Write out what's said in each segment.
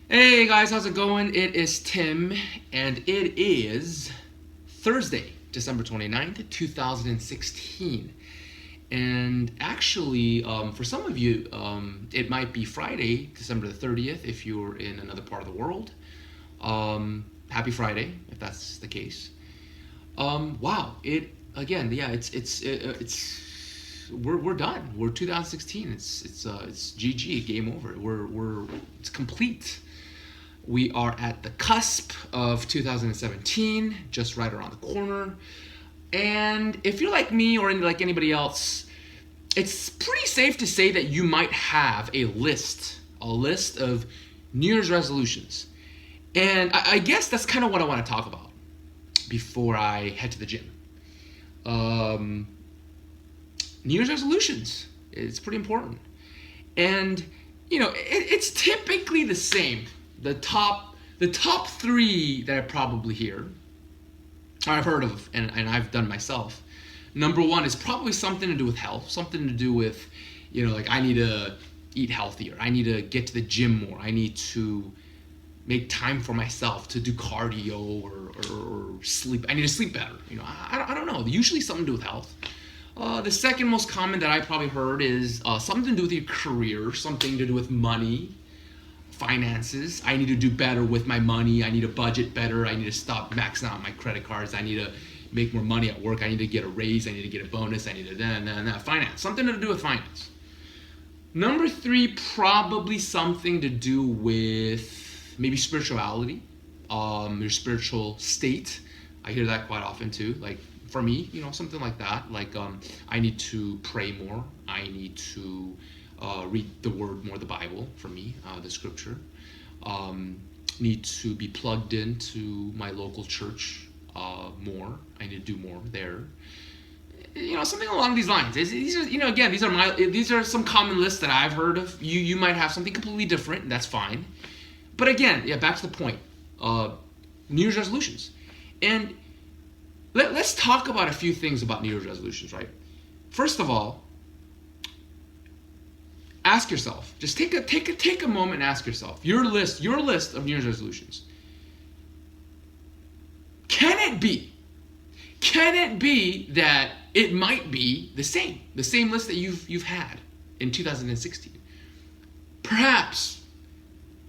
Hey guys, how's it going? It is Tim, and it is Thursday, December 29th, 2016. And actually, for some of you, it might be Friday, December the 30th, if you're in another part of the world. Happy Friday, if that's the case. Wow, we're done. We're 2016. It's GG, game over. It's complete. We are at the cusp of 2017, just right around the corner. And if you're like me or like anybody else, it's pretty safe to say that you might have a list of New Year's resolutions. And I guess that's kind of what I want to talk about before I head to the gym. New Year's resolutions. It's pretty important. And, it's typically the same. The top three that I probably hear, or I've heard of, and I've done myself. Number one is probably something to do with health, something to do with, like I need to eat healthier, I need to get to the gym more, I need to make time for myself to do cardio or sleep. I need to sleep better. I don't know. Usually something to do with health. The second most common that I probably heard is something to do with your career, something to do with money, finances. I need to do better with my money. I need to budget better. I need to stop maxing out my credit cards. I need to make more money at work. I need to get a raise. I need to get a bonus. I need to finance. Something to do with finance. Number three, probably something to do with maybe spirituality, your spiritual state. I hear that quite often too. Like for me, something like that. Like I need to pray more. I need to read the word more, the Bible for me, the scripture. Need to be plugged into my local church more. I need to do more there. Something along these lines. These are these are some common lists that I've heard of. You might have something completely different, and that's fine. But again, back to the point. New Year's resolutions, and let's talk about a few things about New Year's resolutions. Right. First of all, ask yourself. Just take a moment and ask yourself your list of New Year's resolutions. Can it be that it might be the same list that you've had in 2016? Perhaps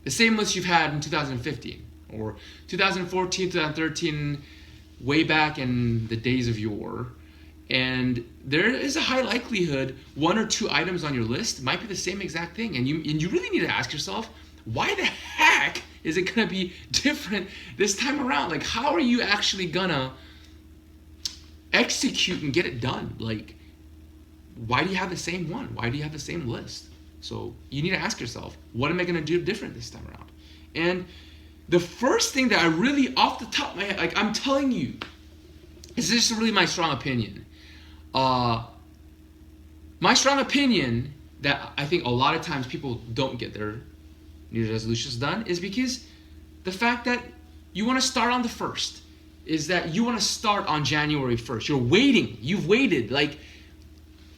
the same list you've had in 2015 or 2014, 2013, way back in the days of yore. And there is a high likelihood one or two items on your list might be the same exact thing. And you really need to ask yourself, why the heck is it going to be different this time around? Like, how are you actually going to execute and get it done? Like, why do you have the same one? Why do you have the same list? So you need to ask yourself, what am I going to do different this time around? And the first thing that I really, off the top of my head, like I'm telling you, this is really my strong opinion. My strong opinion that I think a lot of times people don't get their New Year's resolutions done is because the fact that you want to start on the 1st is that you want to start on January 1st. You've waited. Like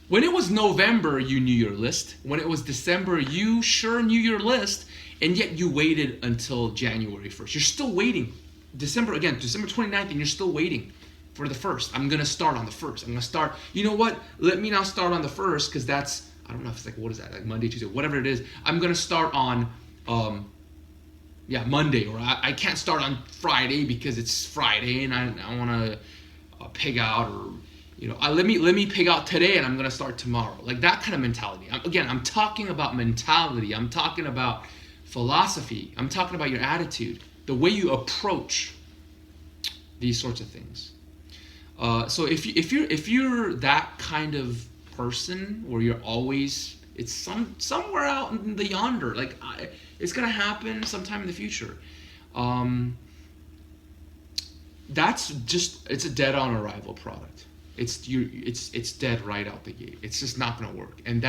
when it was November, you knew your list. When it was December, you sure knew your list, and yet you waited until January 1st. You're still waiting. December 29th, and you're still waiting for the 1st. I'm going to start on the 1st. I'm going to start, you know what? Let me now start on the 1st because that's, I don't know if it's like, what is that? Like Monday, Tuesday, whatever it is. I'm going to start on, Monday, or I can't start on Friday because it's Friday and I want to pig out, or, let me pig out today and I'm going to start tomorrow. Like that kind of mentality. I'm talking about mentality. I'm talking about philosophy. I'm talking about your attitude, the way you approach these sorts of things. So if you're that kind of person where you're always, it's somewhere out in the yonder, like it's gonna happen sometime in the future. That's just, it's a dead on arrival product. It's dead right out the gate. It's just not gonna work. And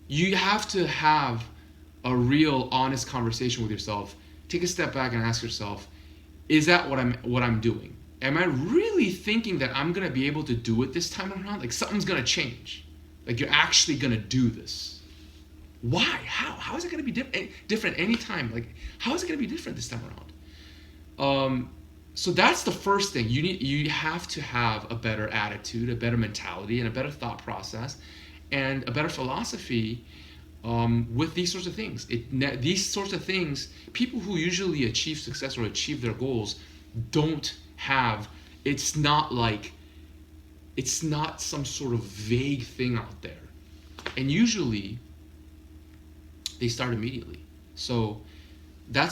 you have to have a real honest conversation with yourself. Take a step back and ask yourself, is that what I'm doing? Am I really thinking that I'm going to be able to do it this time around? Like something's going to change. Like you're actually going to do this. Why? How is it going to be different anytime? Like, how is it going to be different this time around? So that's the first thing. You have to have a better attitude, a better mentality, and a better thought process, and a better philosophy with these sorts of things. These sorts of things, people who usually achieve success or achieve their goals don't have. It's not some sort of vague thing out there, and usually they start immediately. So I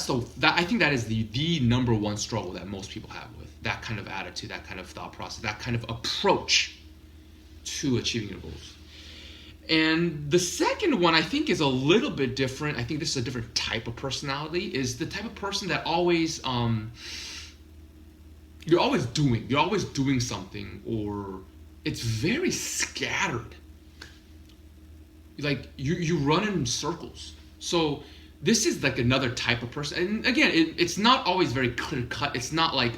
think that is the number one struggle that most people have with that kind of attitude, that kind of thought process, that kind of approach to achieving your goals. And the second one I think is a little bit different. I think this is a different type of personality. Is the type of person that always you're always doing something, or it's very scattered. Like you run in circles. So this is like another type of person. And again, it's not always very clear cut. It's not like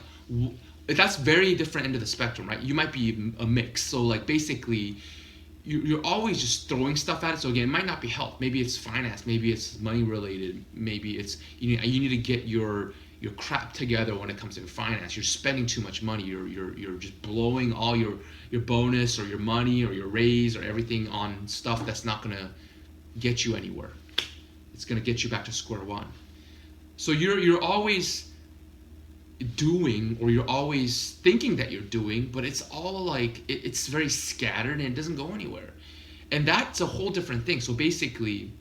that's very different end of the spectrum, right? You might be a mix. So like basically, you're always just throwing stuff at it. So again, it might not be health. Maybe it's finance. Maybe it's money related. Maybe it's you need to get your crap together when it comes to finance. You're spending too much money. You're just blowing all your bonus or your money or your raise or everything on stuff that's not gonna get you anywhere. It's gonna get you back to square one. So you're always doing, or you're always thinking that you're doing, but it's all like it's very scattered and it doesn't go anywhere. And that's a whole different thing. So basically,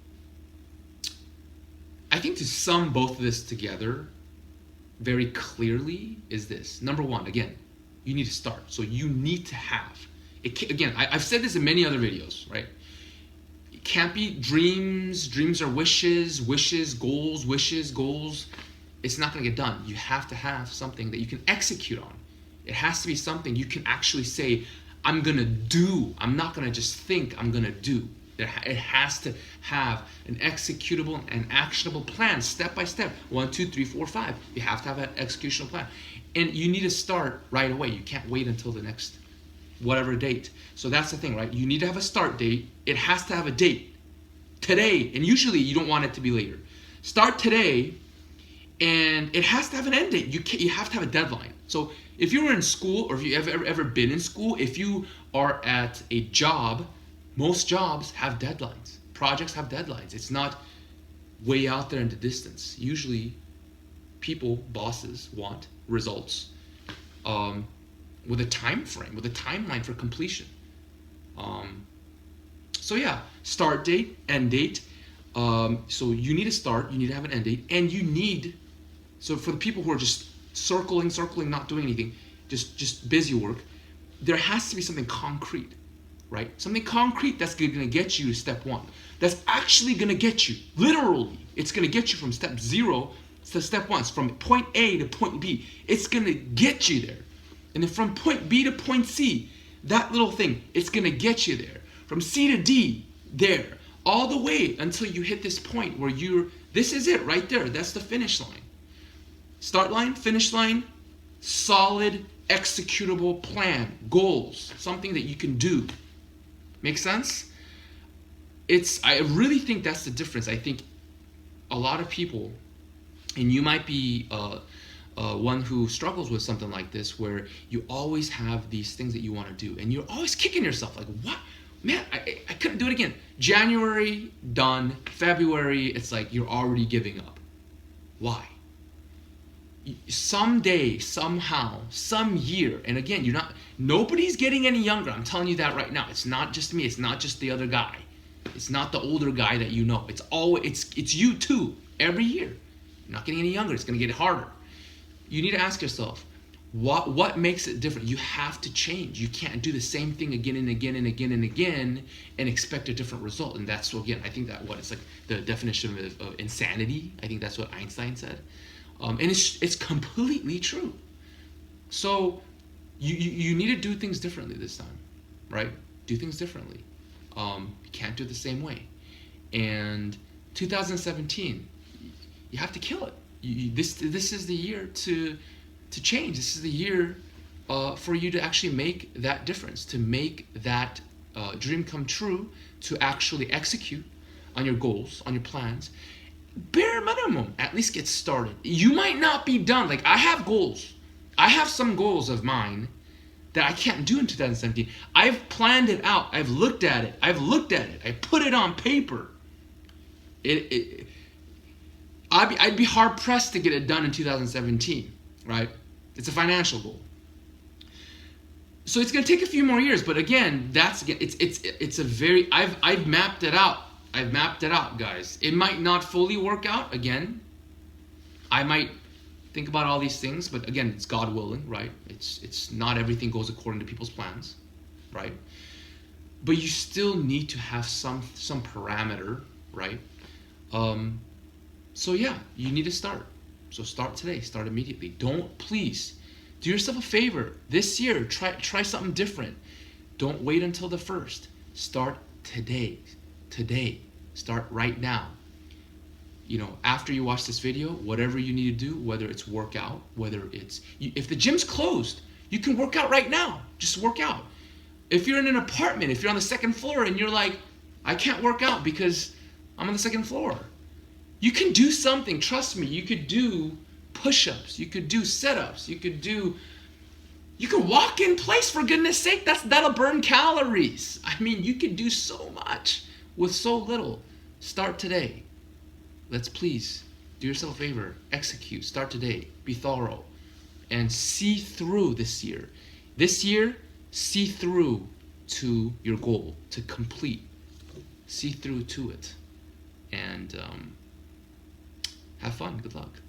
I think to sum both of this together very clearly is this. Number one, again, you need to start. So you need to have it. Again, I've said this in many other videos, right? It can't be dreams. Dreams are wishes. Wishes, goals. Wishes, goals. It's not going to get done. You have to have something that you can execute on. It has to be something you can actually say, I'm going to do. I'm not going to just think, I'm going to do. It has to have an executable and actionable plan, step by step. 1, 2, 3, 4, 5. You have to have an executional plan. And you need to start right away. You can't wait until the next whatever date. So that's the thing, right? You need to have a start date. It has to have a date. Today. And usually you don't want it to be later. Start today. And it has to have an end date. You have to have a deadline. So if you were in school, or if you've ever been in school, if you are at a job, most jobs have deadlines. Projects have deadlines. It's not way out there in the distance. Usually people, bosses, want results with a time frame, with a timeline for completion. So yeah, start date, end date. So you need to start, you need to have an end date, and you need, so for the people who are just circling, not doing anything, just busy work, there has to be something concrete, right? Something concrete that's going to get you to step one. That's actually going to get you, literally, it's going to get you from step 0 to step 1. It's from point A to point B. It's going to get you there. And then from point B to point C, that little thing, it's going to get you there. From C to D, there. All the way until you hit this point where this is it right there. That's the finish line. Start line, finish line, solid, executable plan, goals, something that you can do. Make sense? I really think that's the difference. I think a lot of people, and you might be one who struggles with something like this, where you always have these things that you want to do, and you're always kicking yourself like, what? Man, I couldn't do it again. January, done. February, it's like you're already giving up. Why? Someday, somehow, some year, and again, nobody's getting any younger. I'm telling you that right now. It's not just me. It's not just the other guy. It's not the older guy that you know. It's you too. Every year, you're not getting any younger. It's going to get harder. You need to ask yourself, what makes it different? You have to change. You can't do the same thing again and again and again and again and expect a different result. And that's, again, I think that it's like the definition of insanity. I think that's what Einstein said. And it's completely true. So you need to do things differently this time, right? Do things differently. You can't do it the same way. And 2017, you have to kill it. This is the year to change. This is the year for you to actually make that difference, to make that dream come true, to actually execute on your goals, on your plans, bare minimum, at least get started. You might not be done. Like, I have goals. I have some goals of mine that I can't do in 2017. I've planned it out. I've looked at it. I put it on paper. I'd be hard pressed to get it done in 2017, right? It's a financial goal. So it's going to take a few more years, but again, it's a very, I've mapped it out. I've mapped it out, guys. It might not fully work out. Again, I might think about all these things, but again, it's God willing, right? It's not everything goes according to people's plans, right? But you still need to have some parameter, right? So yeah, you need to start. So start today. Start immediately. Please do yourself a favor. This year, try something different. Don't wait until the 1st. Start today. Start right now. After you watch this video, whatever you need to do, whether it's workout, whether it's, if the gym's closed, you can work out right now. Just work out. If you're in an apartment, if you're on the 2nd floor and you're like, I can't work out because I'm on the 2nd floor. You can do something. Trust me. You could do push-ups. You could do sit-ups. You could walk in place, for goodness sake. That'll burn calories. I mean, you could do so much with so little. Start today. Let's please do yourself a favor. Execute. Start today. Be thorough. And see through this year. This year, see through to your goal, to complete. See through to it. And have fun. Good luck.